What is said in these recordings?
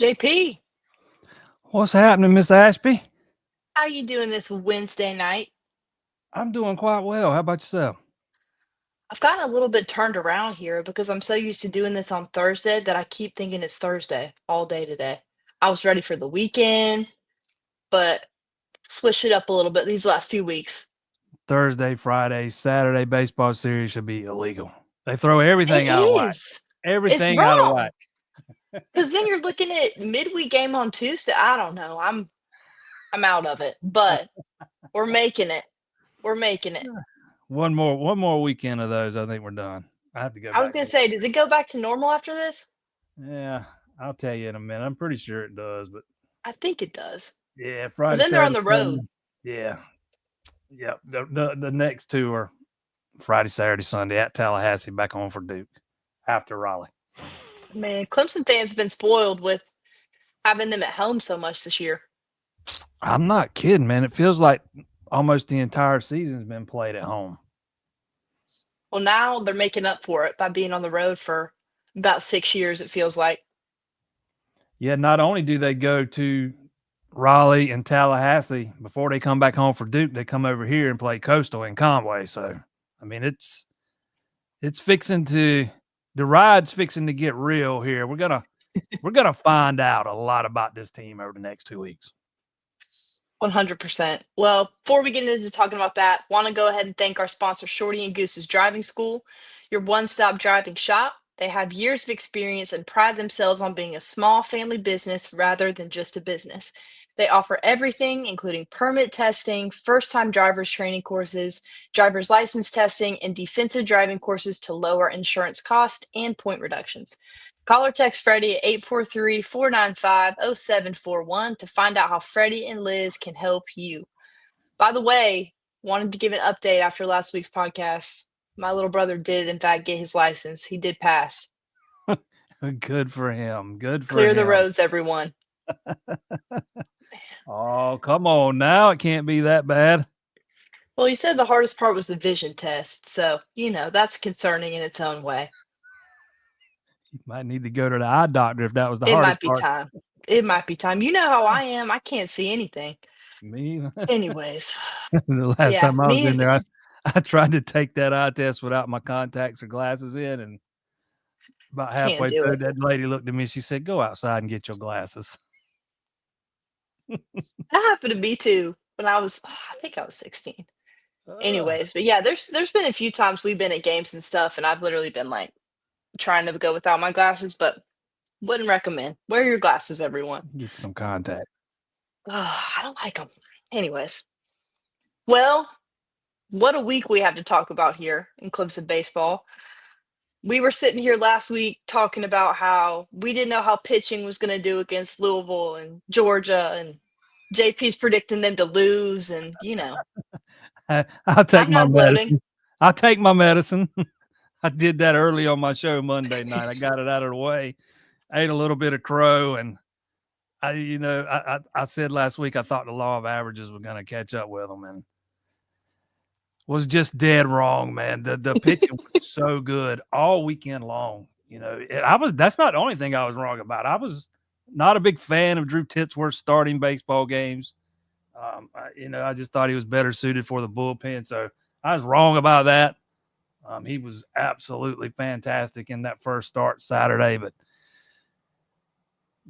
JP, What's happening, Miss Ashby? how you doing this Wednesday night? I'm doing quite well. How about yourself? I've gotten a little bit turned around here because I'm so used to doing this on Thursday that I keep thinking it's Thursday all day today. I was ready for the weekend, but switch it up a little bit these last few weeks. Thursday, Friday, Saturday baseball series should be illegal. They throw It everything out of whack. is. It's Everything out of wrong. whack. Because then you're looking at midweek game on Tuesday. I don't know. I'm out of it. But we're making it. We're making it. One more weekend of those. I think we're done. I have to go I was back gonna to say, does it go back to normal after this? Yeah, I'll tell you in a minute. I'm pretty sure it does, but I think it does. yeah, Because Friday, then they're on Saturday, the road. Sunday. Yeah, yeah. The next two are Friday, Saturday, Sunday at Tallahassee, back home for Duke after Raleigh. Man, Clemson fans been spoiled with having them at home so much this year. I'm not kidding, man. It feels like almost the entire season's been played at home. Well, now they're making up for it by being on the road for about 6 years, it feels like. Yeah, not only do they go to Raleigh and Tallahassee before they come back home for Duke, they come over here and play Coastal in Conway. So, I mean, it's fixing to the ride's fixing to get real here. We're gonna find out a lot about this team over the next 2 weeks. 100%. Well, before we get into talking about that, want to go ahead and thank our sponsor, Shorty and Goose's Driving School, your one stop driving shop. They have years of experience and pride themselves on being a small family business rather than just a business. They offer everything, including permit testing, first time driver's training courses, driver's license testing, and defensive driving courses to lower insurance costs and point reductions. Call or text Freddie at 843-495-0741 to find out how Freddie and Liz can help you. By the way, wanted to give an update after last week's podcast. My little brother did, in fact, get his license. He did pass. Good for him. Good for Clear the him. roads, everyone. Oh, come on now. It can't be that bad. Well, he said the hardest part was the vision test. So, that's concerning in its own way. You might need to go to the eye doctor if that was the It hardest might be part. time. It might be time. You know how I am. I can't see anything. Me, Anyways, the last yeah, time I was in me. there, I tried to take that eye test without my contacts or glasses in, and about Can't halfway do through, it. that lady looked at me. She said, "Go outside and get your glasses." That happened to me too when I think I was 16. Ugh. Anyways, but yeah, there's been a few times we've been at games and stuff, and I've literally been like trying to go without my glasses, but wouldn't recommend. Wear your glasses, everyone. Get some contact. I don't like them. Anyways, well, what a week we have to talk about here in Clemson baseball. We were sitting here last week talking about how we didn't know how pitching was going to do against Louisville and Georgia, and JP's predicting them to lose, and I'll take I'm my not gloating. medicine. I'll take my medicine. I did that early on my show Monday night. I got it out of the way. I ate a little bit of crow, and I said last week I thought the law of averages was going to catch up with them, and was just dead wrong, man. The pitching was so good all weekend long. That's not the only thing I was wrong about. I was not a big fan of Drew Titsworth starting baseball games. I just thought he was better suited for the bullpen. So I was wrong about that. He was absolutely fantastic in that first start Saturday, but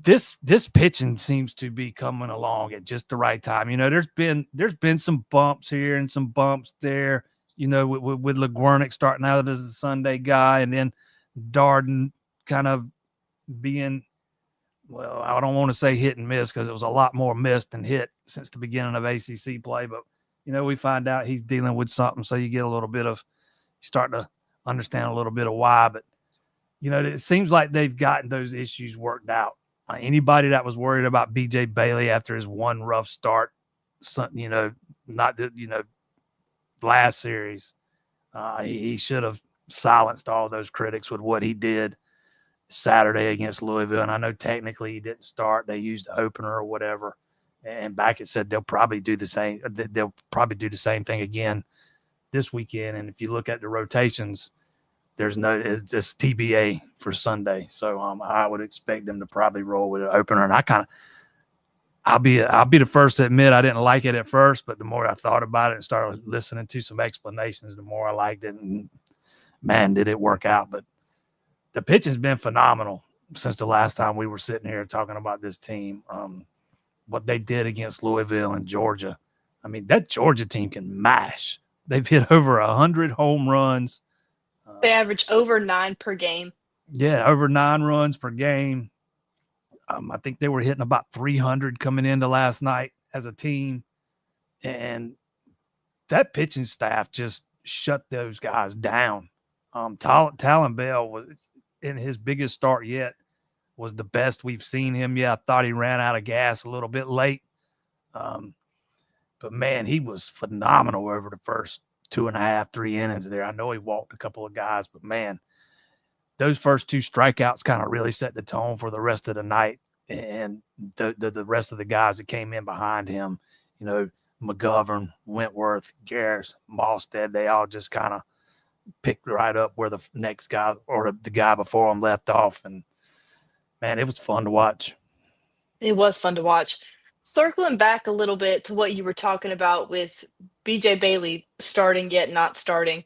this pitching seems to be coming along at just the right time. There's been some bumps here and some bumps there. With LeGuernick starting out as a Sunday guy, and then Darden kind of being, well, I don't want to say hit and miss because it was a lot more missed than hit since the beginning of ACC play. But we find out he's dealing with something, so you get a little bit of, you start to understand a little bit of why. But it seems like they've gotten those issues worked out. Anybody that was worried about B.J. Bailey after his one rough start, not the last series, he should have silenced all those critics with what he did Saturday against Louisville. And I know technically he didn't start; they used the opener or whatever. And Backett said they'll probably do the same. They'll probably do the same thing again this weekend. And if you look at the rotations, it's just TBA for Sunday. So I would expect them to probably roll with an opener. And I'll be the first to admit I didn't like it at first, but the more I thought about it and started listening to some explanations, the more I liked it. And man, did it work out. But the pitching's been phenomenal since the last time we were sitting here talking about this team. What they did against Louisville and Georgia. I mean, that Georgia team can mash. They've hit over 100 home runs. They average over 9 per game. Yeah, over 9 runs per game. I think they were hitting about 300 coming into last night as a team. And that pitching staff just shut those guys down. Talon Bell was in his biggest start yet, was the best we've seen him. Yeah, I thought he ran out of gas a little bit late. But man, he was phenomenal over the first 2.5, 3 innings there. I know he walked a couple of guys, but man, those first 2 strikeouts kind of really set the tone for the rest of the night. And the rest of the guys that came in behind him, McGovern, Wentworth, Garris, Malstead, they all just kind of picked right up where the next guy or the guy before him left off. And man, it was fun to watch. It was fun to watch. Circling back a little bit to what you were talking about with BJ Bailey starting yet not starting.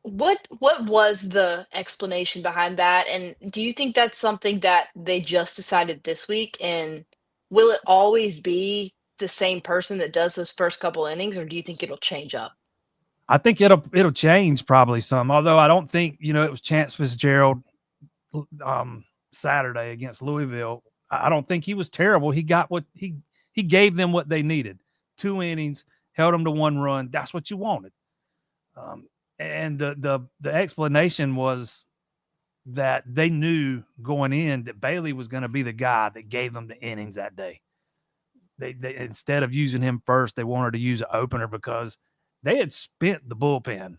What was the explanation behind that? And do you think that's something that they just decided this week? And will it always be the same person that does those first couple innings, or do you think it'll change up? I think it'll change probably some, although I don't think, it was Chance Fitzgerald Saturday against Louisville. I don't think he was terrible. He got what he gave them what they needed. 2 innings, held them to 1 run. That's what you wanted. And the explanation was that they knew going in that Bailey was going to be the guy that gave them the innings that day. They instead of using him first, they wanted to use an opener because they had spent the bullpen,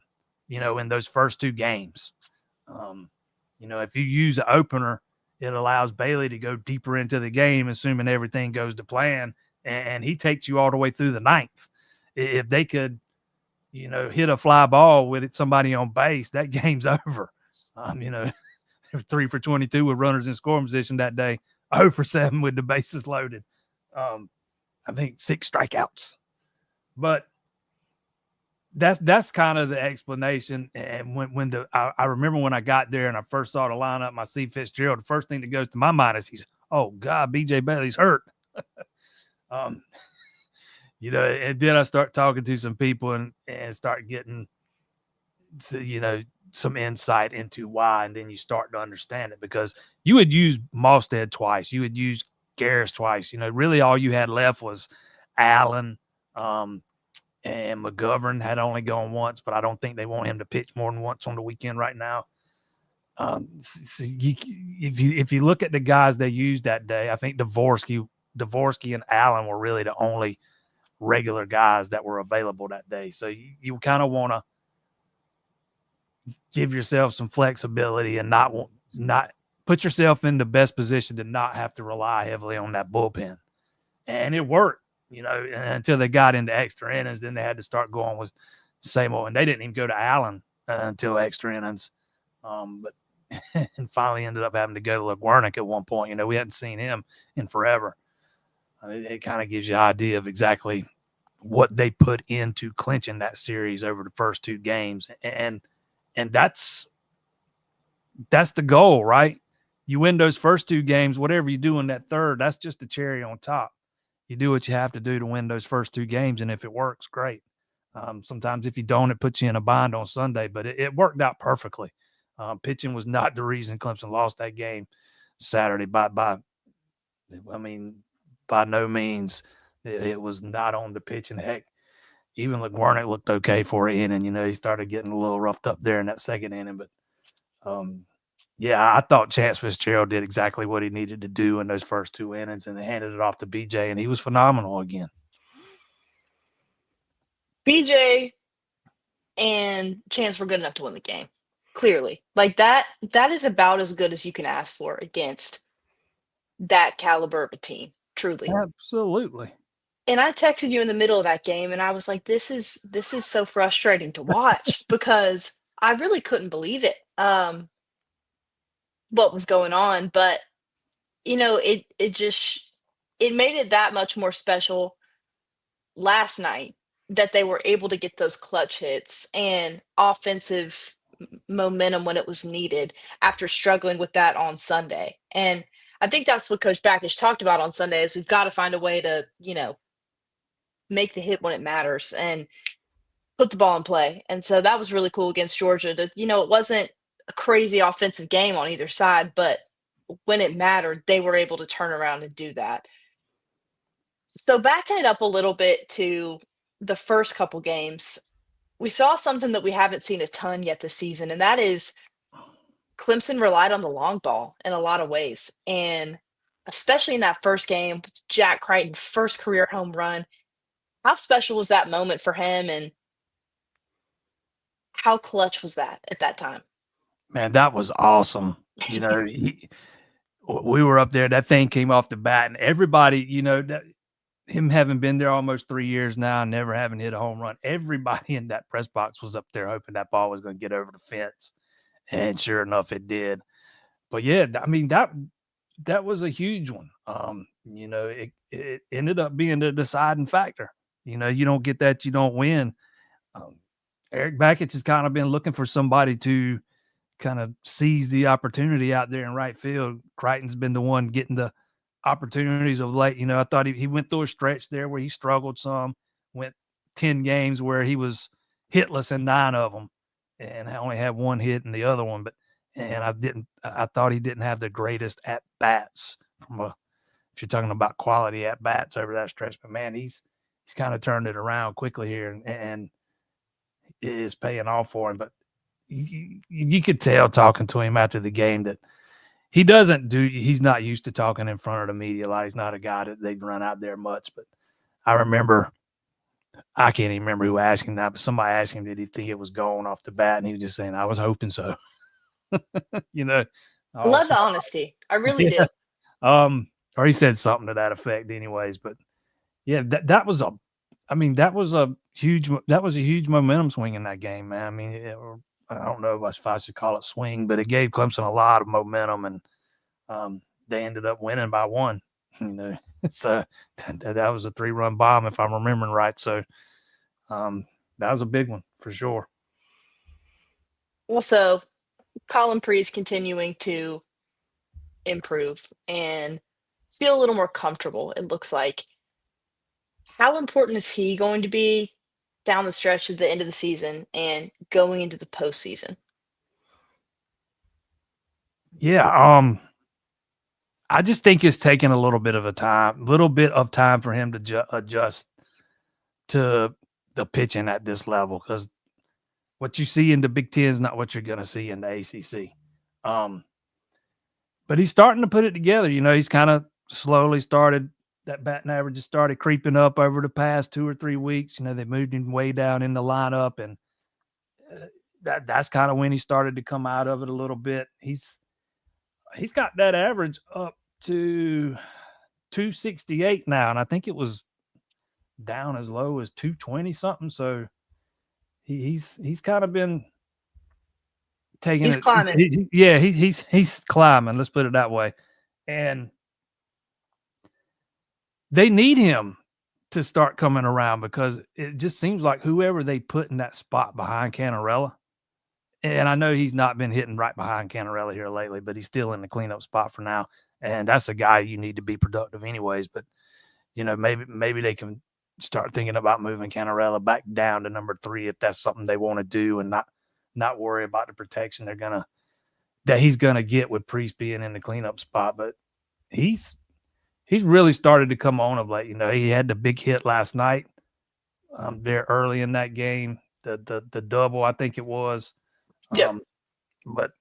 in those first 2 games. If you use an opener, it allows Bailey to go deeper into the game, assuming everything goes to plan, and he takes you all the way through the 9th. If they could, hit a fly ball with somebody on base, that game's over. They were 3 for 22 with runners in scoring position that day, 0 for 7 with the bases loaded. I think 6 strikeouts. But that's kind of the explanation. And I remember when I got there and I first saw the lineup, and I see Fitzgerald, the first thing that goes to my mind is oh God, BJ Bailey's hurt. And then I start talking to some people and start getting, some insight into why. And then you start to understand it, because you would use Malstead twice. You would use Garris twice. Really all you had left was Allen, and McGovern had only gone once, but I don't think they want him to pitch more than once on the weekend right now. If you look at the guys they used that day, I think Dvorsky and Allen were really the only regular guys that were available that day. So you kind of want to give yourself some flexibility and not put yourself in the best position to not have to rely heavily on that bullpen. And it worked, until they got into extra innings. Then they had to start going with same old. And they didn't even go to Allen until extra innings. But and finally ended up having to go to LeGuernick at one point. We hadn't seen him in forever. It kind of gives you an idea of exactly what they put into clinching that series over the first two games, and that's the goal, right? You win those first two games, whatever you do in that third, that's just a cherry on top. You do what you have to do to win those first two games, and if it works, great. Sometimes if you don't, it puts you in a bind on Sunday, but it worked out perfectly. Pitching was not the reason Clemson lost that game Saturday. I mean, by no means. It was not on the pitching. Heck, even LeGuernick looked okay for an inning. He started getting a little roughed up there in that second inning, but um, yeah, I thought Chance Fitzgerald did exactly what he needed to do in those first two innings, and they handed it off to BJ, and he was phenomenal again. BJ and Chance were good enough to win the game. Clearly. Like that is about as good as you can ask for against that caliber of a team, truly. Absolutely. And I texted you in the middle of that game and I was like, this is so frustrating to watch because I really couldn't believe it. What was going on, but it just it made it that much more special last night that they were able to get those clutch hits and offensive momentum when it was needed after struggling with that on Sunday. And I think that's what Coach Backish talked about on Sunday is we've got to find a way to, make the hit when it matters and put the ball in play. And so that was really cool against Georgia. It wasn't a crazy offensive game on either side, but when it mattered, they were able to turn around and do that. So backing it up a little bit to the first couple games, we saw something that we haven't seen a ton yet this season, and that is Clemson relied on the long ball in a lot of ways. And especially in that first game, Jack Crichton, first career home run. How special was that moment for him and how clutch was that at that time? Man, that was awesome. We were up there. That thing came off the bat, and everybody, him having been there almost 3 years now and never having hit a home run, everybody in that press box was up there hoping that ball was going to get over the fence. And sure enough, it did. But yeah, I mean, that was a huge one. It ended up being the deciding factor. You don't get that, you don't win. Um, Eric Backett has kind of been looking for somebody to kind of seize the opportunity out there in right field. Crichton's been the one getting the opportunities of late. I thought he went through a stretch there where he struggled some, went 10 games where he was hitless in 9 of them and only had one hit in the other one. I thought he didn't have the greatest at bats if you're talking about quality at bats over that stretch. But man, he's kind of turned it around quickly here and it is paying off for him. But you could tell talking to him after the game that he's not used to talking in front of the media. Like he's not a guy that they'd run out there much. But I can't even remember who asked him that, but somebody asked him, did he think it was going off the bat? And he was just saying, I was hoping so. you know, I love also, the honesty. I really yeah. do. Or he said something to that effect anyways, but yeah, that was a huge momentum swing in that game, man. I mean, I don't know if I should call it swing, but it gave Clemson a lot of momentum, and they ended up winning by one. So that was a 3-run bomb, if I'm remembering right. So that was a big one for sure. Also, Colin Preece continuing to improve and feel a little more comfortable, it looks like. How important is he going to be down the stretch at the end of the season and going into the postseason? Yeah, I just think it's taking a little bit of time for him to adjust to the pitching at this level, because what you see in the Big Ten is not what you're going to see in the ACC. But he's starting to put it together. He's kind of slowly started that batting average has started creeping up over the past 2 or 3 weeks. They moved him way down in the lineup, and that's kind of when he started to come out of it a little bit. He's got that average up to 268 now, and I think it was down as low as 220 something. So he's kind of been taking He's it. climbing. He's climbing. Let's put it that way. And they need him to start coming around because it just seems like whoever they put in that spot behind Canarella, and I know he's not been hitting right behind Canarella here lately, but he's still in the cleanup spot for now. And that's a guy you need to be productive anyways. But maybe they can start thinking about moving Canarella back down to number 3 if that's something they want to do, and not worry about the protection that he's gonna get with Priest being in the cleanup spot. But he's really started to come on of late. He had the big hit last night there early in that game, the double, I think it was. Yep. Um, but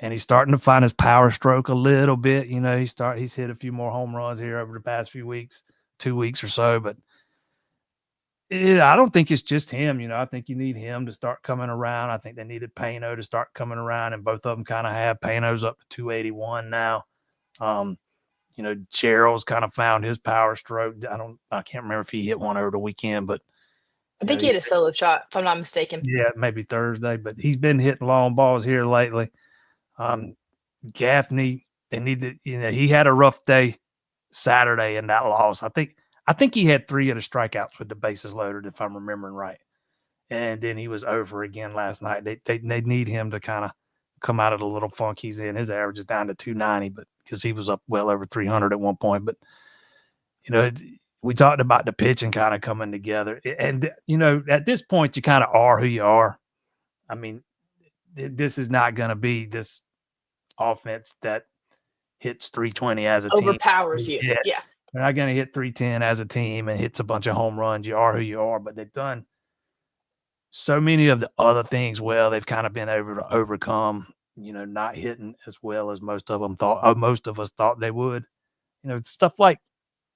and he's starting to find his power stroke a little bit. He's hit a few more home runs here over the past few weeks, 2 weeks or so. But I don't think it's just him. I think you need him to start coming around. I think they needed Pano to start coming around, and both of them kind of have. Pano's up to 281 now. Gerald's kind of found his power stroke. I can't remember if he hit one over the weekend, but I think he had a solo shot, if I'm not mistaken. yeah, maybe Thursday, but he's been hitting long balls here lately. Gaffney, they need to, he had a rough day Saturday in that loss. I think he had 3 of the strikeouts with the bases loaded, if I'm remembering right. And then he was over again last night. They need him to kind of come out of the little funk he's in. His average is down to 290, but because he was up well over 300 at one point. But we talked about the pitching kind of coming together, and at this point you kind of are who you are. I mean, this is not going to be this offense that hits 320 as a team. Overpowers you. Yeah. They're not going to hit 310 as a team and hits a bunch of home runs. You are who you are, but they've done so many of the other things well. They've kind of been able to overcome, not hitting as well as most of us thought they would. Stuff like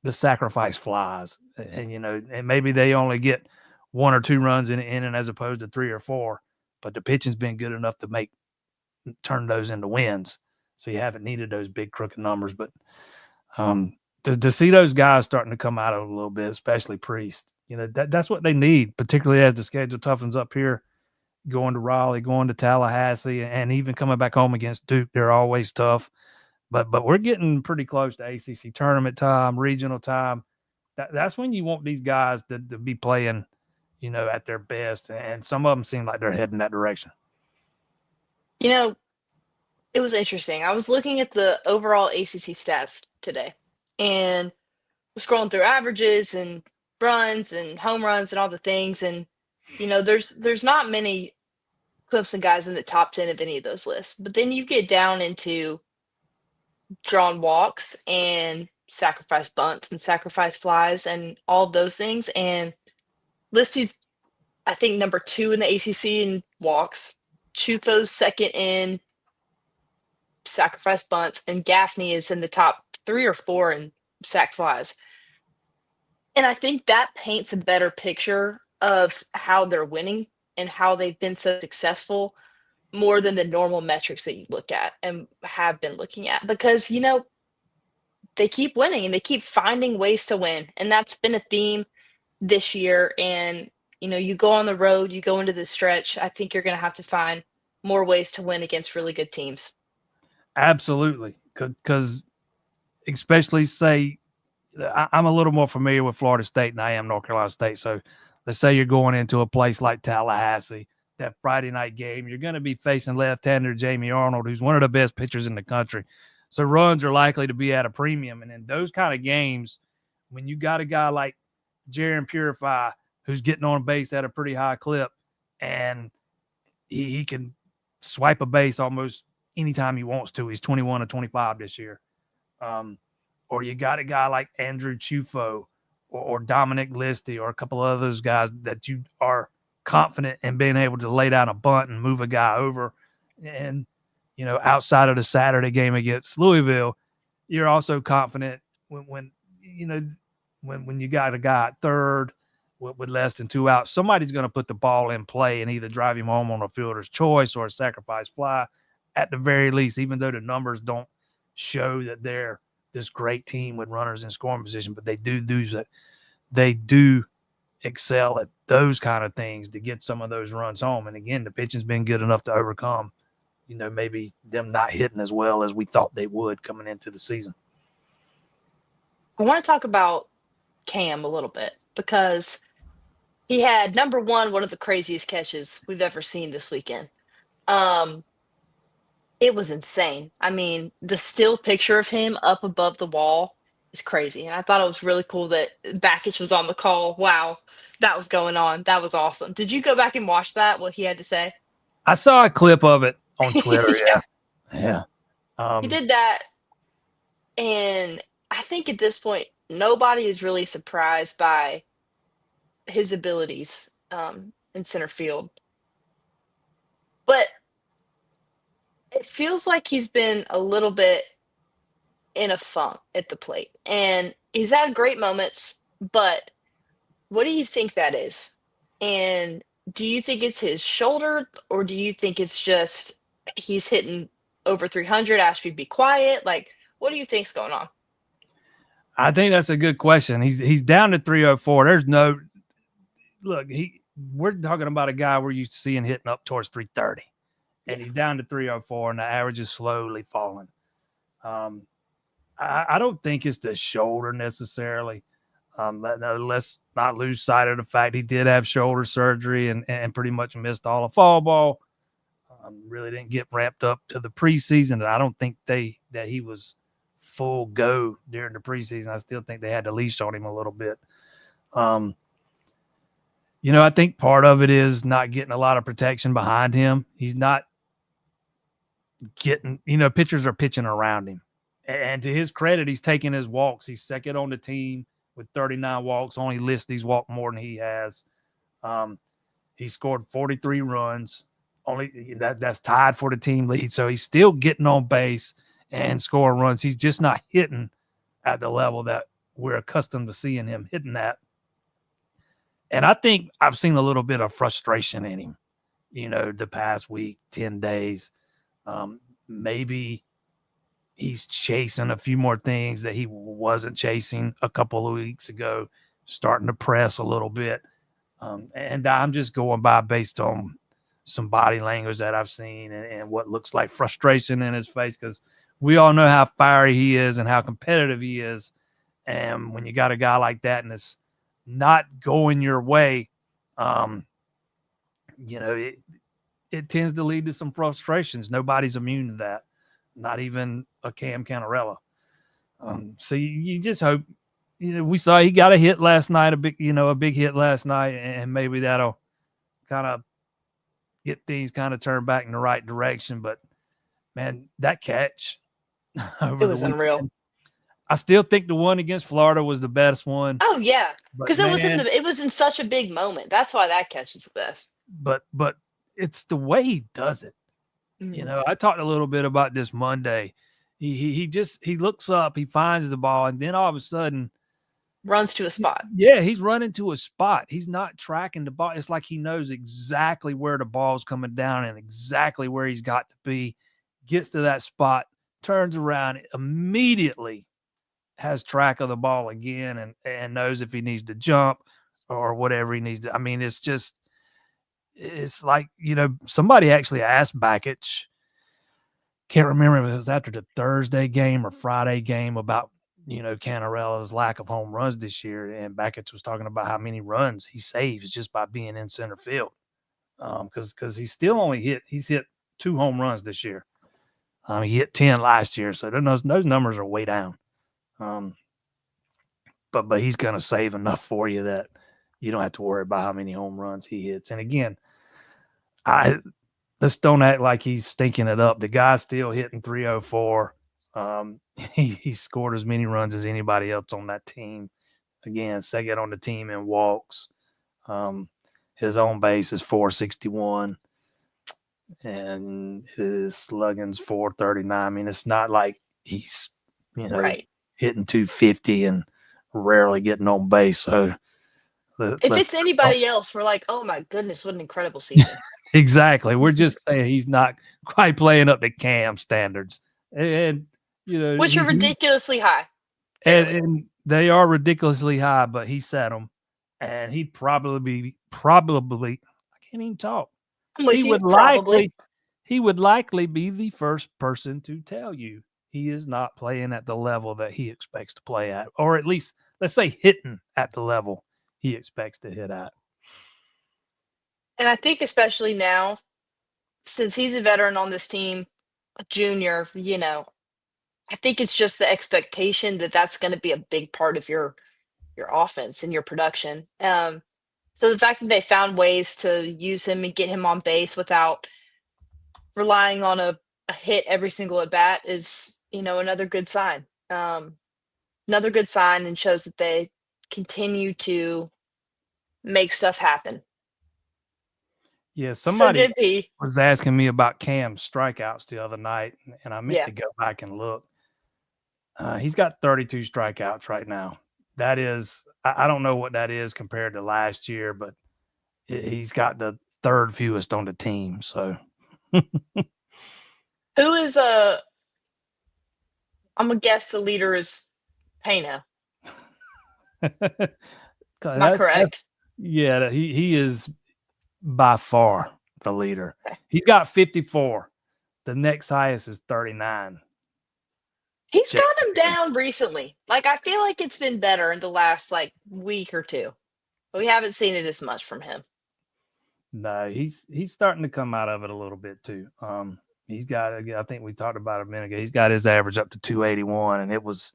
the sacrifice flies, and maybe they only get 1 or 2 runs in an inning as opposed to 3 or 4, but the pitching's been good enough to turn those into wins. So you haven't needed those big crooked numbers, but to see those guys starting to come out of it a little bit, especially Priest, that's what they need, particularly as the schedule toughens up here, going to Raleigh, going to Tallahassee, and even coming back home against Duke. They're always tough, but we're getting pretty close to ACC tournament time, regional time. That's when you want these guys to be playing, at their best, and some of them seem like they're heading that direction. It was interesting. I was looking at the overall ACC stats today and scrolling through averages and runs and home runs and all the things. And, there's not many Clemson guys in the top 10 of any of those lists. But then you get down into drawn walks and sacrifice bunts and sacrifice flies and all of those things. And Listy's, I think, number 2 in the ACC in walks. Chufo's second in sacrifice bunts, and Gaffney is in the top 3 or 4 in sac flies. And I think that paints a better picture of how they're winning and how they've been so successful more than the normal metrics that you look at and have been looking at because, they keep winning and they keep finding ways to win. And that's been a theme this year. And, you go on the road, you go into the stretch, I think you're going to have to find more ways to win against really good teams. Absolutely. Because especially say, I'm a little more familiar with Florida State than I am North Carolina State. So let's say you're going into a place like Tallahassee, that Friday night game, you're going to be facing left-hander Jamie Arnold, who's one of the best pitchers in the country. So runs are likely to be at a premium. And in those kind of games, when you got a guy like Jaron Purify, who's getting on base at a pretty high clip, and he can swipe a base almost anytime he wants to. He's 21 or 25 this year. Or you got a guy like Andrew Chufo or Dominic Listy or a couple of those guys that you are confident in being able to lay down a bunt and move a guy over. And, outside of the Saturday game against Louisville, you're also confident when you got a guy at third with less than 2 outs, somebody's going to put the ball in play and either drive him home on a fielder's choice or a sacrifice fly at the very least, even though the numbers don't show that they're this great team with runners in scoring position, but they do that. They do excel at those kind of things to get some of those runs home. And again, the pitching's been good enough to overcome, maybe them not hitting as well as we thought they would coming into the season. I want to talk about Cam a little bit because he had number one of the craziest catches we've ever seen this weekend. Um, it was insane. I mean, the still picture of him up above the wall is crazy. And I thought it was really cool that Bakich was on the call. Wow, that was going on. That was awesome. Did you go back and watch that, what he had to say? I saw a clip of it on Twitter. Yeah. Yeah. He did that. And I think at this point, nobody is really surprised by his abilities in center field. But it feels like he's been a little bit in a funk at the plate. And he's had great moments, but what do you think that is? And do you think it's his shoulder, or do you think it's just he's hitting over 300, Ashby be quiet? Like, what do you think's going on? I think that's a good question. He's down to 304. There's no look, we're talking about a guy we're used to seeing hitting up towards 330. And he's down to 304, and the average is slowly falling. I don't think it's the shoulder necessarily. Let's not lose sight of the fact he did have shoulder surgery and pretty much missed all of fall ball. Really didn't get ramped up to the preseason. I don't think that he was full go during the preseason. I still think they had the leash on him a little bit. I think part of it is not getting a lot of protection behind him. He's not getting, pitchers are pitching around him. And to his credit, he's taking his walks. He's second on the team with 39 walks. Only lists he's walked more than he has. He scored 43 runs. Only that's tied for the team lead. So he's still getting on base and scoring runs. He's just not hitting at the level that we're accustomed to seeing him hitting at. And I think I've seen a little bit of frustration in him, the past week, 10 days. Maybe he's chasing a few more things that he wasn't chasing a couple of weeks ago, starting to press a little bit. And I'm just going by based on some body language that I've seen and what looks like frustration in his face, because we all know how fiery he is and how competitive he is. And when you got a guy like that and it's not going your way, it tends to lead to some frustrations. Nobody's immune to that, not even a Cam Canarella. So you just hope, we saw he got a hit last night, a big hit last night, and maybe that'll kind of get things kind of turned back in the right direction. But man, that catch over it was unreal. I still think the one against Florida was the best one. Oh yeah, because it was in such a big moment. That's why that catch is the best. But it's the way he does it. Mm-hmm. I talked a little bit about this Monday. He looks up, he finds the ball, and then all of a sudden runs to a spot. Yeah, he's running to a spot. He's not tracking the ball. It's like he knows exactly where the ball's coming down and exactly where he's got to be. Gets to that spot, turns around, immediately has track of the ball again and knows if he needs to jump or whatever he needs to. I mean, it's like, somebody actually asked Bakich, can't remember if it was after the Thursday game or Friday game, about, Canarella's lack of home runs this year. And Bakich was talking about how many runs he saves just by being in center field. Because he's still he's hit 2 home runs this year. He hit 10 last year. So those numbers are way down. But he's going to save enough for you that you don't have to worry about how many home runs he hits. And again, let's don't act like he's stinking it up. The guy's still hitting 304. He scored as many runs as anybody else on that team. Again, second on the team in walks. His own base is 461. And his slugging's 439. I mean, it's not like he's, right, hitting 250 and rarely getting on base. So if it's anybody else, we're like, oh my goodness, what an incredible season. Exactly. We're just saying he's not quite playing up to Cam standards. And which are ridiculously high. And they are ridiculously high, but he set them. and he'd probably I can't even talk. I'm He with you, would probably. likely he would likely be the first person to tell you he is not playing at the level that he expects to play at, or at least let's say hitting at the level he expects to hit at. And I think especially now, since he's a veteran on this team, a junior, I think it's just the expectation that that's going to be a big part of your offense and your production. So the fact that they found ways to use him and get him on base without relying on a hit every single at bat is, another good sign. Another good sign and shows that they continue to make stuff happen. Yeah, So somebody JP, was asking me about Cam's strikeouts the other night, and I meant yeah, to go back and look. He's got 32 strikeouts right now. That is, I don't know what that is compared to last year, but he's got the third fewest on the team. So who is I'm gonna guess the leader is Pena. Am I that's correct? yeah, he is by far the leader. Okay. He's got 54. The next highest is 39. He's Jake got him Peña. down recently. Like I feel like it's been better in the last like week or two. But we haven't seen it as much from him. No, he's starting to come out of it a little bit too. He's got I think we talked about it a minute ago. He's got his average up to 281, and it was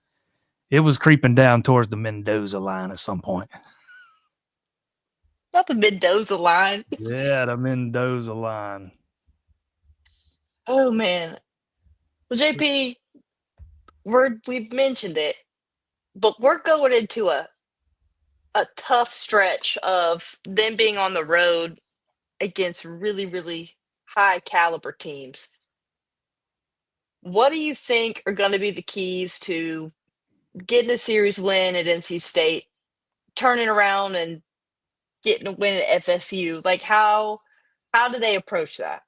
creeping down towards the Mendoza line at some point. Not the Mendoza line. Yeah, the Mendoza line. Oh man. Well, JP, we've mentioned it, but we're going into a tough stretch of them being on the road against really, really high caliber teams. What do you think are going to be the keys to getting a series win at NC State, turning around and getting a win at FSU? Like how do they approach that?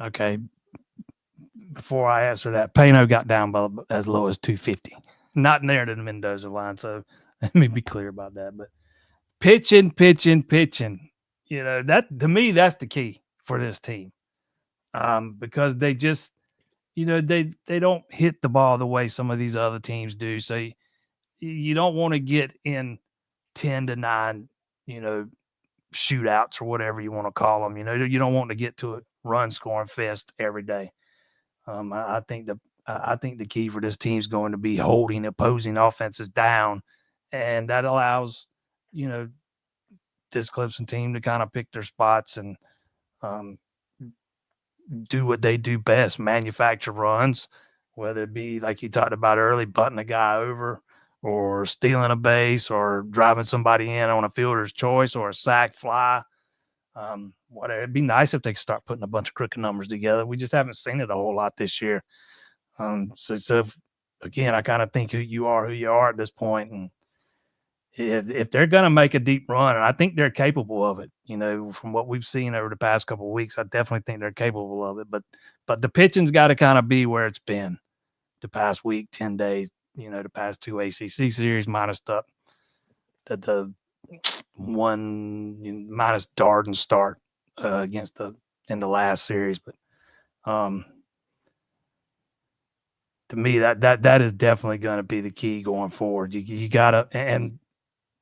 Okay, before I answer that, Pano got down by as low as 250, not near to the Mendoza line. So let me be clear about that. But pitching, pitching, pitching. That to me, that's the key for this team. Because they just, they don't hit the ball the way some of these other teams do. So you don't want to get in 10-9, you know, shootouts or whatever you want to call them. You don't want to get to a run scoring fest every day. I think the key for this team is going to be holding opposing offenses down, and that allows you know this Clemson team to kind of pick their spots and um, do what they do best: manufacture runs, whether it be like you talked about early, butting a guy over, or stealing a base, or driving somebody in on a fielder's choice, or a sac fly. Whatever. It'd be nice if they start putting a bunch of crooked numbers together. We just haven't seen it a whole lot this year. Again, I kind of think who you are at this point, and if they're going to make a deep run, and I think they're capable of it, from what we've seen over the past couple of weeks, I definitely think they're capable of it. But the pitching's got to kind of be where it's been the past week, 10 days. The past two ACC series minus the one minus Darden start against in the last series, but um, to me that is definitely going to be the key going forward. You gotta and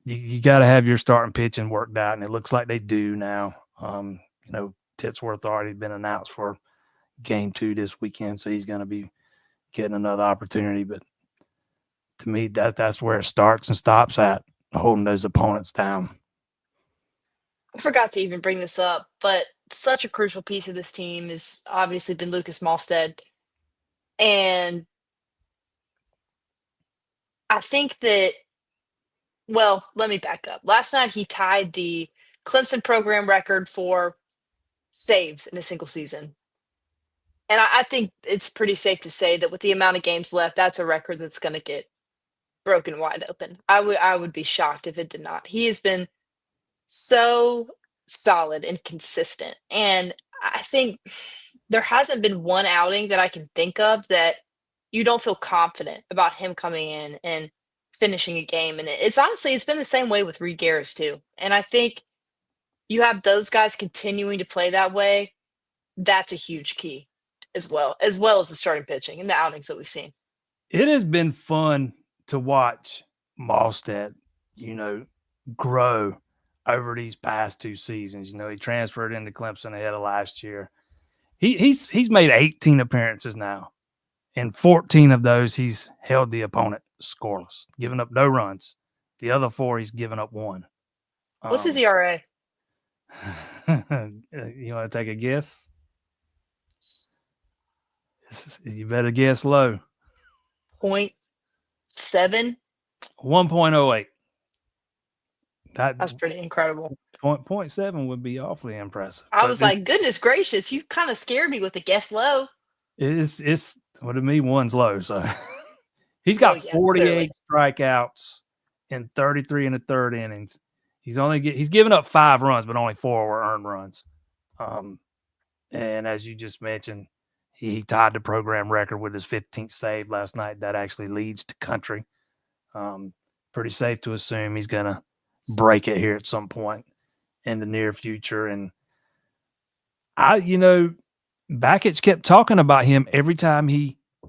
you got to have your starting pitching worked out, and it looks like they do now. Titsworth already been announced for game 2 this weekend, so he's going to be getting another opportunity. But to me, that's where it starts and stops at holding those opponents down. I forgot to even bring this up, but such a crucial piece of this team has obviously been Lucas Malstead. And I think that, well, let me back up. Last night he tied the Clemson program record for saves in a single season. And I think it's pretty safe to say that with the amount of games left, that's a record that's going to get broken wide open. I would be shocked if it did not. He has been so solid and consistent. And I think there hasn't been one outing that I can think of that you don't feel confident about him coming in and finishing a game. And it's honestly, it's been the same way with Reed Garris too. And I think you have those guys continuing to play that way. That's a huge key as well as the starting pitching and the outings that we've seen. It has been fun to watch Mostert, you know, grow over these past 2 seasons. You know, he transferred into Clemson ahead of last year. He's made 18 appearances now. In 14 of those, he's held the opponent scoreless, giving up no runs. The other 4, he's given up 1. What's his Um, ERA? you want to take a guess? You better guess low. 0.7. 1.08. That's pretty incredible. Point 7 would be awfully impressive. I But was like, goodness gracious, you kind of scared me with the guess low. it's what to me, 1's low. So he's Well, got yeah, 48 clearly. strikeouts in 33 and a third innings. He's given up 5 runs, but only 4 were earned runs. And as you just mentioned, he tied the program record with his 15th save last night. That actually leads to country. Pretty safe to assume he's going to break it here at some point in the near future. And Bakich kept talking about him every time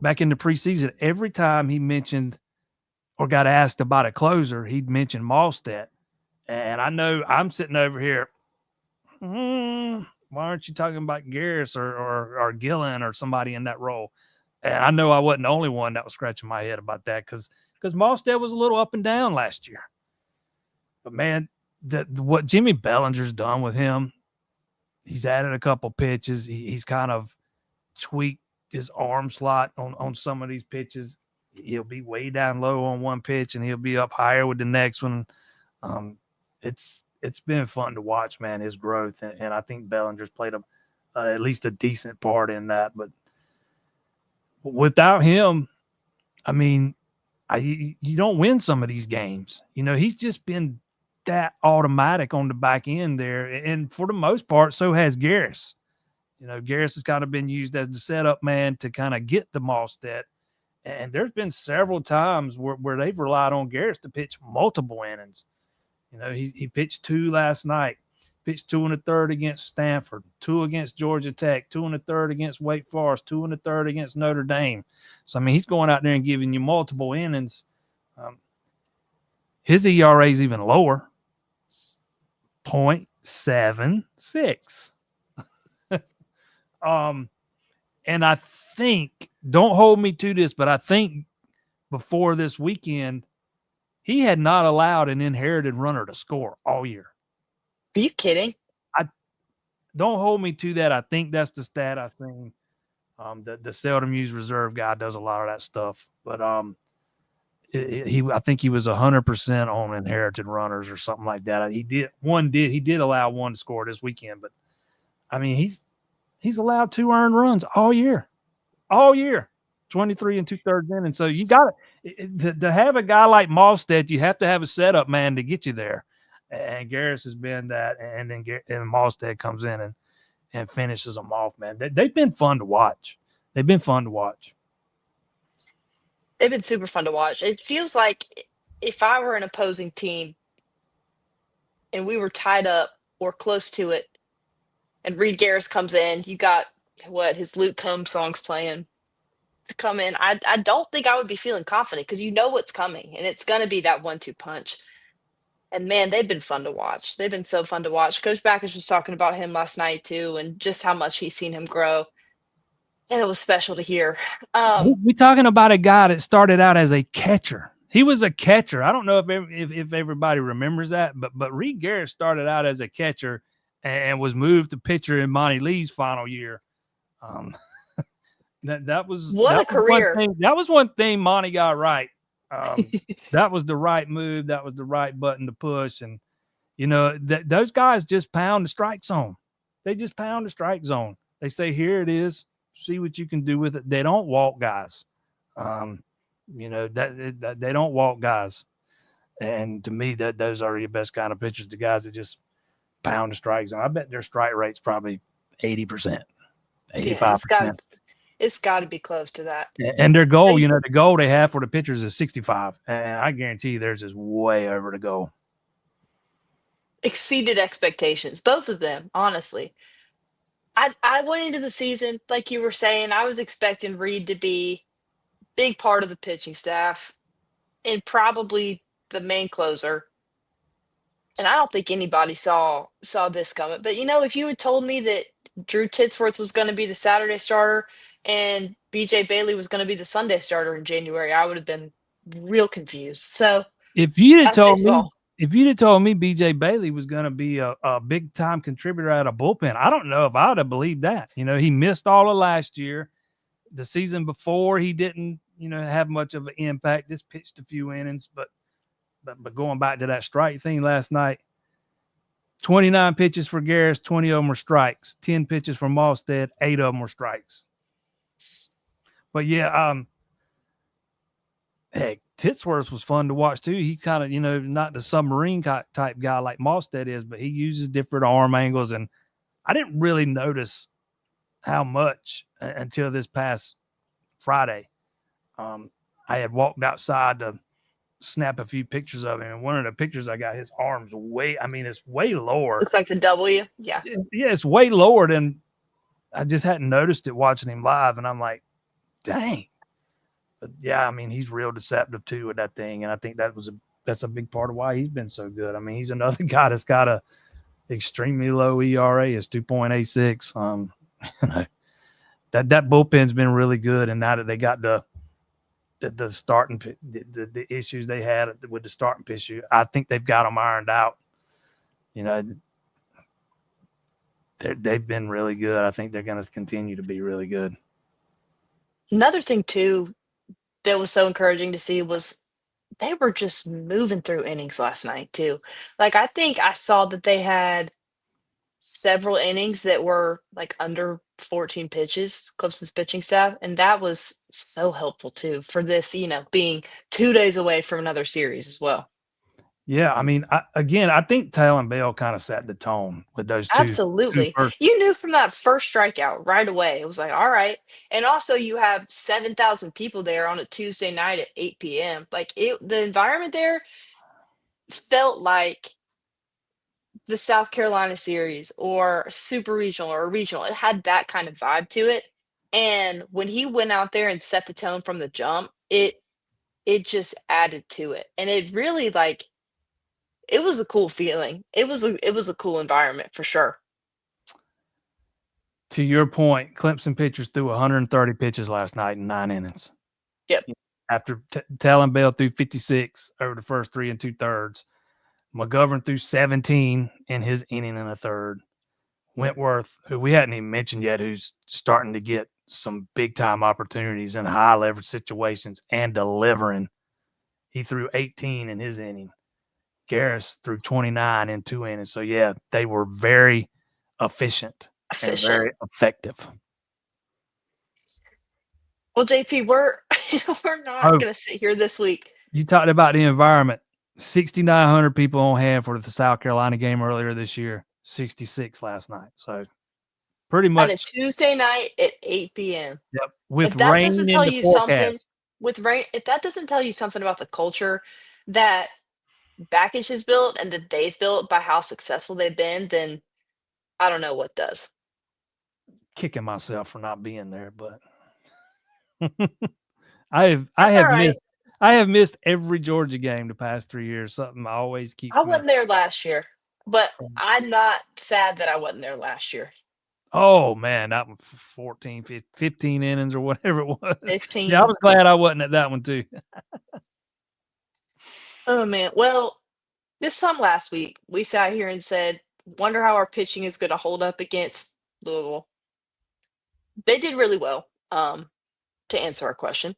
back in the preseason, every time he mentioned or got asked about a closer, he'd mention Mostert. And I know I'm sitting over here, why aren't you talking about Garris or Gillen or somebody in that role? And I know I wasn't the only one that was scratching my head about that because Mostert was a little up and down last year. But man, what Jimmy Bellinger's done with him, he's added a couple pitches. He's kind of tweaked his arm slot on some of these pitches. He'll be way down low on one pitch and he'll be up higher with the next one. It's been fun to watch, man, his growth. And I think Bellinger's played at least a decent part in that. But without him, I mean, you don't win some of these games. You know, he's just been that automatic on the back end there. And for the most part, so has Garris. You know, Garris has kind of been used as the setup man to kind of get the Mostert. And there's been several times where they've relied on Garris to pitch multiple innings. You know, he pitched 2 last night, pitched 2 in the third against Stanford, 2 against Georgia Tech, 2 in the third against Wake Forest, 2 in the third against Notre Dame. So, I mean, he's going out there and giving you multiple innings. His ERA is even lower, 0.76. And I think, don't hold me to this, but I think before this weekend, he had not allowed an inherited runner to score all year. Are you kidding? Don't hold me to that. I think that's the stat I've seen. The seldom used reserve guy does a lot of that stuff, but I think he was 100% on inherited runners or something like that. He did allow 1 to score this weekend, but I mean he's allowed 2 earned runs all year, 23 and 2/3 innings. So you got to have a guy like Mostert, you have to have a setup man to get you there. And Garris has been that, and then Mostert comes in and finishes them off, man. They've been fun to watch. They've been super fun to watch. It feels like if I were an opposing team and we were tied up or close to it, and Reed Garris comes in, you got his Luke Combs songs playing to come in. I don't think I would be feeling confident because you know what's coming, and it's going to be that 1-2 punch. And man, they've been fun to watch. They've been so fun to watch. Coach Backus was talking about him last night too, and just how much he's seen him grow. And it was special to hear. We're talking about a guy that started out as a catcher. He was a catcher. I don't know if everybody remembers that, but Reed Garris started out as a catcher and was moved to pitcher in Monty Lee's final year. That was a career. That was one thing Monty got right. That was the right move. That was the right button to push. And, you know, those guys just pound the strike zone. They just pound the strike zone. They say, here it is. See what you can do with it. They don't walk guys. You know, that they don't walk guys. And to me, those are your best kind of pitchers, the guys that just pound the strike zone. I bet their strike rate's probably 80%, 85%. It's got to be close to that. And their So goal, you the goal they have for the pitchers is 65, and I guarantee you theirs is way over the goal. exceeded expectations, both of them, honestly. I went into the season, like you were saying, I was expecting Reed to be big part of the pitching staff and probably the main closer. And I don't think anybody saw this coming. But if you had told me that Drew Titsworth was going to be the Saturday starter and BJ Bailey was going to be the Sunday starter in January, I would have been real confused. So If you'd have that's told me, baseball. if you'd have told me BJ Bailey was going to be a big time contributor out of bullpen, I don't know if I'd have believed that. He missed all of last year. The season before, he didn't, have much of an impact. Just pitched a few innings, but going back to that strike thing last night, 29 pitches for Garris, 20 of them were strikes. 10 pitches for Malstead, 8 of them were strikes. But yeah, heck, Titsworth was fun to watch too. He kind of, not the submarine type guy like Malstead is, but he uses different arm angles. And I didn't really notice how much until this past Friday. I had walked outside to snap a few pictures of him. And one of the pictures I got, his arms it's way lower. Looks like the W. Yeah. Yeah, it's way lower than I just hadn't noticed it watching him live. And I'm like, dang. But yeah, he's real deceptive too with that thing. And I think that's a big part of why he's been so good. He's another guy that's got a extremely low ERA, is 2.86. That bullpen's been really good. And now that they got the starting the issues they had with the starting pitcher, I think they've got them ironed out. They've been really good. I think they're going to continue to be really good. Another thing too that was so encouraging to see was they were just moving through innings last night too. Like I think I saw that they had several innings that were like under 14 pitches, Clemson's pitching staff, and that was so helpful too for this, being 2 days away from another series as well. Yeah, I think Talon Bell kind of set the tone with those two Absolutely. first. You knew from that first strikeout right away. It was like, all right. And also you have 7,000 people there on a Tuesday night at 8 p.m. Like the environment there felt like the South Carolina series or super regional or regional. It had that kind of vibe to it. And when he went out there and set the tone from the jump, it just added to it. And it really it was a cool feeling. It was a cool environment for sure. To your point, Clemson pitchers threw 130 pitches last night in 9 innings. Yep. After Talon Bell threw 56 over the first 3 2/3. McGovern threw 17 in his inning and a third. Wentworth, who we hadn't even mentioned yet, who's starting to get some big time opportunities in high leverage situations and delivering. He threw 18 in his inning. Garris threw 29 in 2 innings. So yeah, they were very efficient and Efficient. very effective. Well, JP, we're we're not Oh, gonna sit here this week. you talked about the environment. 6,900 people on hand for the South Carolina game earlier this year. 66 last night. So pretty At a much, Tuesday night at 8 p.m. yep, If with that rain doesn't in tell the you something forecast. with rain, if that doesn't tell you something about the culture that Backage has built and that they've built by how successful they've been, then I don't know what does. Kicking myself for not being there, but I have I That's all have right. missed I have missed every Georgia game the past 3 years. Something always keeps I me wasn't there last year, but from. I'm not sad that I wasn't there last year. Oh man, that one 14, 15 innings or whatever it was. Yeah, I 15. was glad I wasn't at that one too. Oh man. Well, this time last week, we sat here and said, wonder how our pitching is going to hold up against Louisville. They did really well, to answer our question.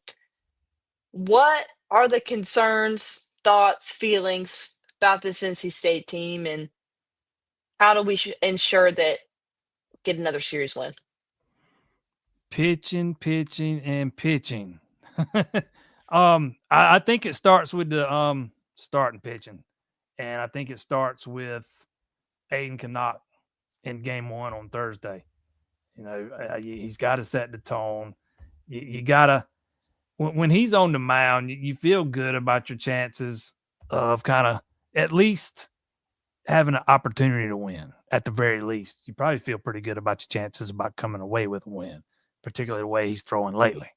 What are the concerns, thoughts, feelings about this NC State team, and how do we ensure that get another series win? Pitching, pitching, and pitching. I think it starts with the starting pitching, and I think it starts with Aiden Canuck in game 1 on Thursday. He's got to set the tone. you gotta when he's on the mound, you feel good about your chances of kind of at least having an opportunity to win. At the very least, you probably feel pretty good about your chances about coming away with a win, particularly the way he's throwing lately,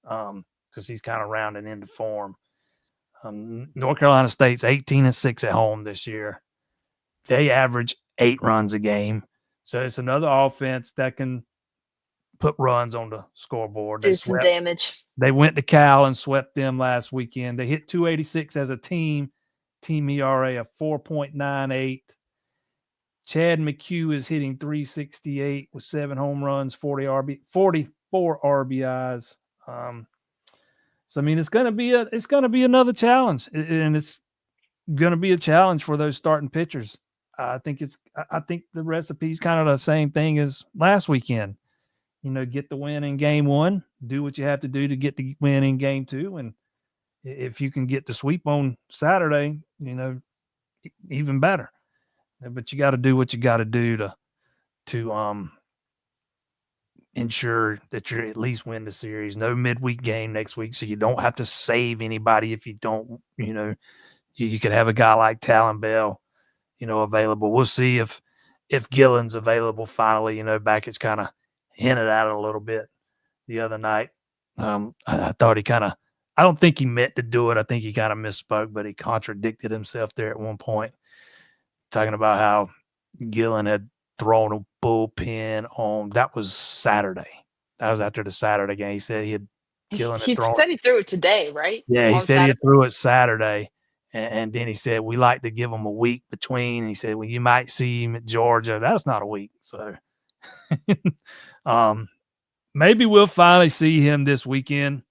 because he's kind of rounding into form. North Carolina State's 18-6 at home this year. They average 8 runs a game, so it's another offense that can put runs on the scoreboard. Do some damage. They went to Cal and swept them last weekend. They hit 286 as a team. Team ERA of 4.98. Chad McHugh is hitting 368 with 7 home runs, 44 RBIs. So I mean, it's gonna be another challenge, and it's gonna be a challenge for those starting pitchers. I think the recipe's kind of the same thing as last weekend. Get the win in game 1, do what you have to do to get the win in game 2, and if you can get the sweep on Saturday, even better. But you got to do what you got to do to ensure that you at least win the series. No midweek game next week, so you don't have to save anybody if you don't. You could have a guy like Talon Bell, available. We'll see if Gillen's available finally. Beckett's kind of hinted at it a little bit the other night. I thought I don't think he meant to do it. I think he kind of misspoke, but he contradicted himself there at one point, talking about how Gillen had thrown a bullpen on. That was Saturday. That was after the Saturday game. He said Gillen had He thrown. said he threw it today, right? Yeah, he On said he Saturday. threw it Saturday, and then he said we like to give him a week between. And he said, well, you might see him at Georgia. That's not a week, so maybe we'll finally see him this weekend.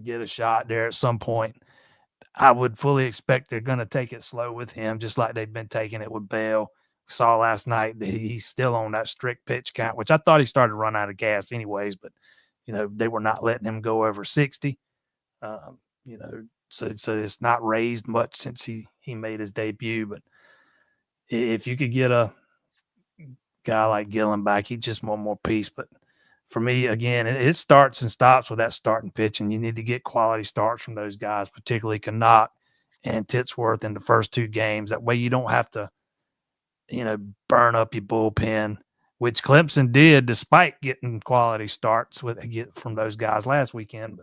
Get a shot there at some point. I would fully expect they're going to take it slow with him, just like they've been taking it with Bell. Saw last night that he's still on that strict pitch count, which I thought he started to run out of gas anyways, but they were not letting him go over 60. So it's not raised much since he made his debut. But if you could get a guy like Gillen back, he's just one more piece. But for me, again, it starts and stops with that starting pitch, and you need to get quality starts from those guys, particularly Knock and Titsworth in the first 2 games. That way you don't have to, burn up your bullpen, which Clemson did despite getting quality starts from those guys last weekend.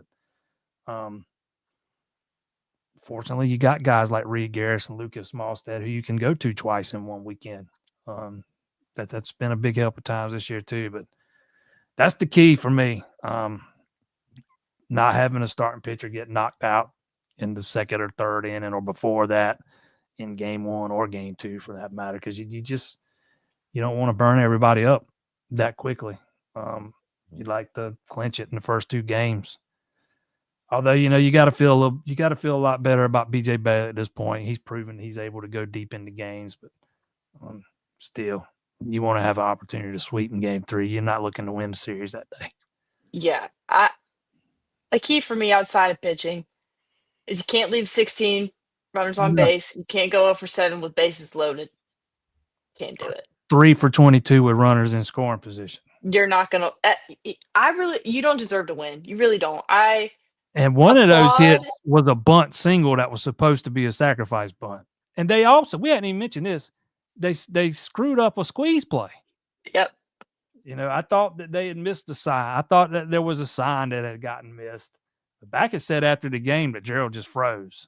But fortunately, you got guys like Reed Garris and Lucas Malstead who you can go to twice in one weekend. That's been a big help at times this year too, but that's the key for me. Not having a starting pitcher get knocked out in the second or third inning or before that in game 1 or game 2 for that matter, because you don't want to burn everybody up that quickly. You'd like to clinch it in the first 2 games. Although, you got to feel a lot better about BJ Bailey at this point. He's proven he's able to go deep into games, but still, you want to have an opportunity to sweep in game 3. You're not looking to win the series that day. Yeah, a key for me outside of pitching is you can't leave 16 runners on No. base. You can't go 0 for 7 with bases loaded. Can't do it. 3 for 22 with runners in scoring position. You're not gonna. You don't deserve to win. You really don't. And one of those applaud. hits was a bunt single that was supposed to be a sacrifice bunt. And we hadn't even mentioned this. They screwed up a squeeze play. Yep. I thought that they had missed a sign. I thought that there was a sign that had gotten missed. But Backett said after the game that Gerald just froze.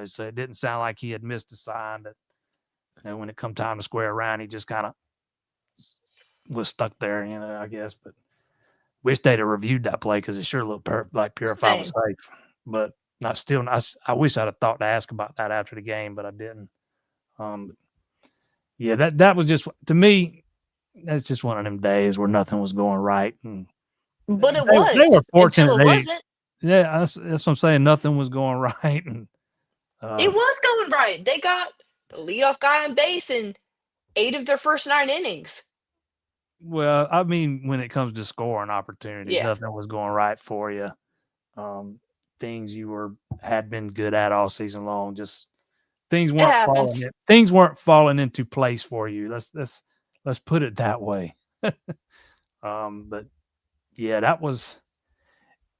So it didn't sound like he had missed a sign. That when it come time to square around, he just kind of was stuck there. I guess. But wish they'd have reviewed that play because it sure looked like purified was safe. But I wish I'd have thought to ask about that after the game, but I didn't. Yeah, that was just, to me, that's just one of them days where nothing was going right. But it they were fortunate. until it wasn't. Yeah, that's what I'm saying. Nothing was going right. And it was going right. They got the leadoff guy on base in 8 of their first 9 innings. Well, I mean, when it comes to scoring opportunities, nothing was going right for you. Things you had been good at all season long, just things weren't falling into place for you. Let's put it that way. But yeah, that was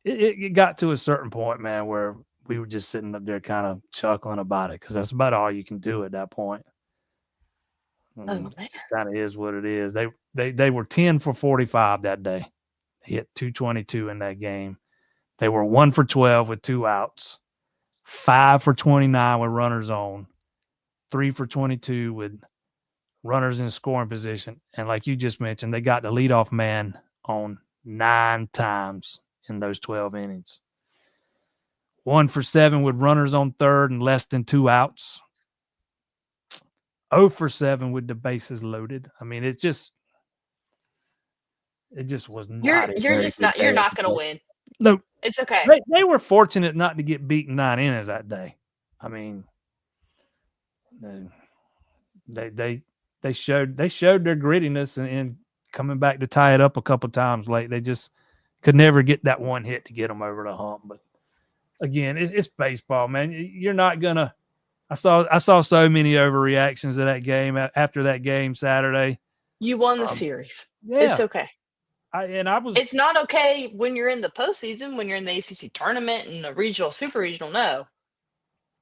it got to a certain point, man, where we were just sitting up there kind of chuckling about it because that's about all you can do at that point. I Oh mean, man. it just kind of is what it is. They were 10 for 45 that day. They hit 222 in that game. They were 1 for 12 with 2 outs, 5 for 29 with runners on, 3 for 22 with runners in scoring position. And like you just mentioned, they got the leadoff man on 9 times in those 12 innings. 1 for 7 with runners on third and less than 2 outs. 0 for 7 with the bases loaded. I mean, it just was not a You're very just good not day. you're not gonna win. No, It's okay. they were fortunate not to get beaten 9 innings that day. I mean, they they they showed their grittiness and coming back to tie it up a couple times late. They just could never get that one hit to get them over the hump. But again, it's baseball, man. You're not gonna. I saw so many overreactions to that game after that game Saturday. You won the Um, series. It's yeah, okay. I It's was. not okay when you're in the postseason, when you're in the ACC tournament and the regional, super regional, no.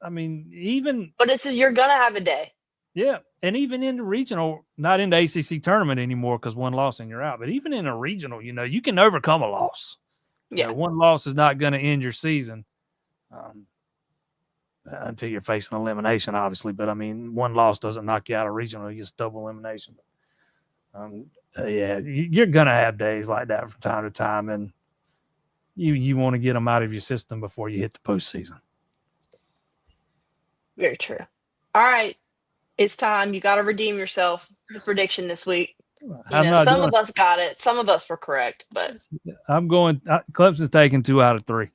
I mean, even But it's you're gonna have a day. yeah, and even in the regional, not in the ACC tournament anymore because one loss and you're out. But even in a regional, you can overcome a loss. Yeah, One loss is not going to end your season um, until you're facing elimination, obviously. But I mean, one loss doesn't knock you out of regional; you just double elimination. Um, yeah, you're going to have days like that from time to time, and you want to get them out of your system before you hit the postseason. very true. All right, it's time. You got to redeem yourself. The prediction this week. I'm not Some doing. of us got it. Some of us were correct, but I'm going. Clemson's taking 2 out of 3.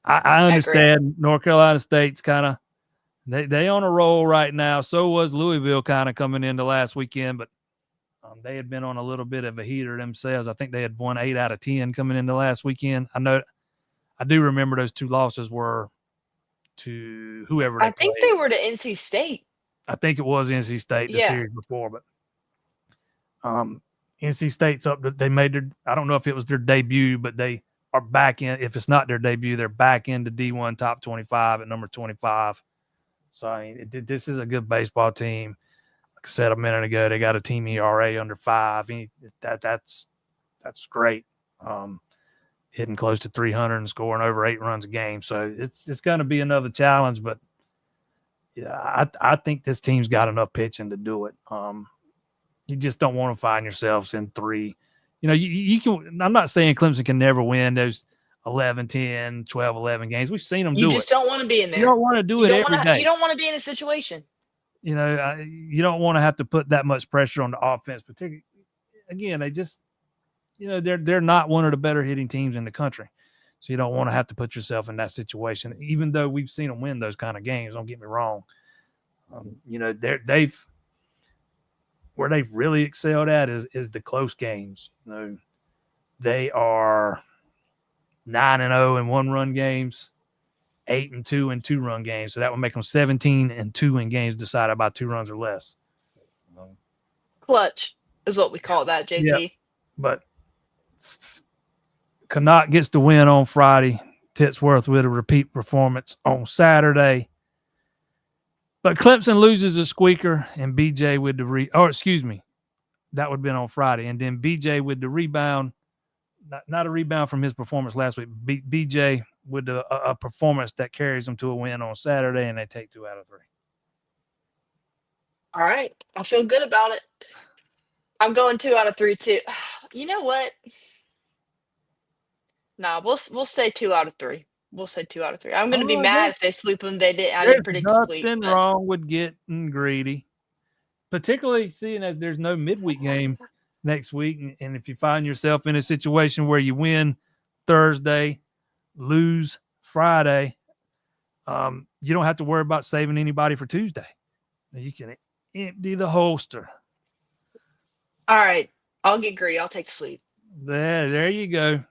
I I agree. understand North Carolina State's kind of they on a roll right now. So was Louisville kind of coming into last weekend, but they had been on a little bit of a heater themselves. I think they had won 8 out of 10 coming into last weekend. I do remember those 2 losses were to whoever they I think they played. were to NC State. I think it was NC State the Yeah, series before, but NC State's up. They made their. I don't know if it was their debut, but they are back in. If it's not their debut, they're back into D1 top 25 at number 25. So I mean, this is a good baseball team. Like I said a minute ago, they got a team ERA under 5. That's great. Hitting close to 300 and scoring over 8 runs a game. So it's going to be another challenge, but yeah, I think this team's got enough pitching to do it. You just don't want to find yourselves in 3. You can. I'm not saying Clemson can never win those 11, 10, 12, 11 games. We've seen them you do it. just don't want to be in You there. don't want to do You it don't want every to. You day. don't want to be in a situation. You don't want to have to put that much pressure on the offense. Particularly, again, they just, they're not one of the better hitting teams in the country. So you don't want to have to put yourself in that situation. Even though we've seen them win those kind of games, don't get me wrong. They've where they've really excelled at is the close games. They are 9-0 in 1-run games, 8-2 in 2-run games. So that would make them 17-2 in games decided by 2 runs or less. Clutch is what we call that, Yeah, JP. but Connacht gets the win on Friday. Titsworth with a repeat performance on Saturday. But Clemson loses a squeaker, and BJ with the excuse me, that would have been on Friday. And then BJ with the rebound, not a rebound from his performance last week. BJ with a performance that carries them to a win on Saturday, and they take 2 out of 3. All right, I feel good about it. I'm going 2 out of 3 too. You know what? Nah, we'll say 2 out of 3. We'll say 2 out of 3. I'm gonna be Oh, mad if they sweep them. They did. I didn't there's predict a sweep, nothing but wrong with getting greedy, particularly seeing as there's no midweek game next week. And if you find yourself in a situation where you win Thursday, lose Friday, you don't have to worry about saving anybody for Tuesday. You can empty the holster. all right, I'll get greedy. I'll take the sweep. There you go.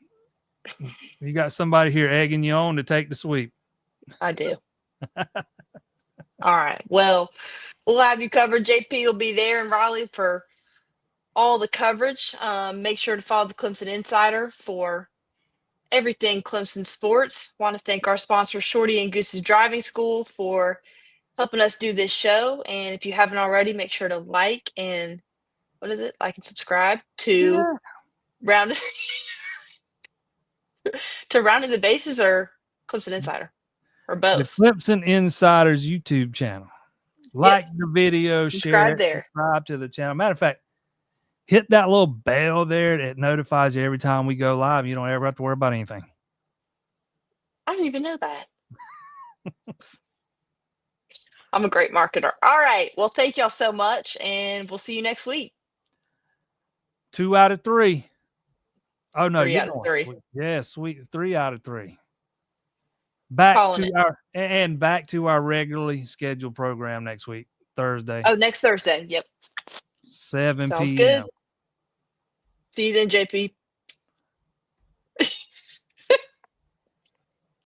You got somebody here egging you on to take the sweep. I do. All right. Well, we'll have you covered. JP will be there in Raleigh for all the coverage. Make sure to follow the Clemson Insider for everything Clemson sports. Want to thank our sponsor, Shorty and Goose's Driving School, for helping us do this show. And if you haven't already, make sure to like and what is it? Like and subscribe to Yeah. Round to Rounding the Bases or Clemson Insider or The both. Clemson Insiders YouTube channel. Yep. Like the video, share Subscribe it, there. subscribe to the channel. Matter of fact, hit that little bell there that notifies you every time we go live. You don't ever have to worry about anything. I didn't even know that. I'm a great marketer. All right. Well, thank y'all so much, and we'll see you next week. 2 out of 3. Oh no, 3 you're out of going. 3. Yeah, sweet. 3 out of 3. Back Calling it. back to our regularly scheduled program next week, Thursday, Oh, next Thursday. Yep. 7 Sounds good. p.m. See you then, JP.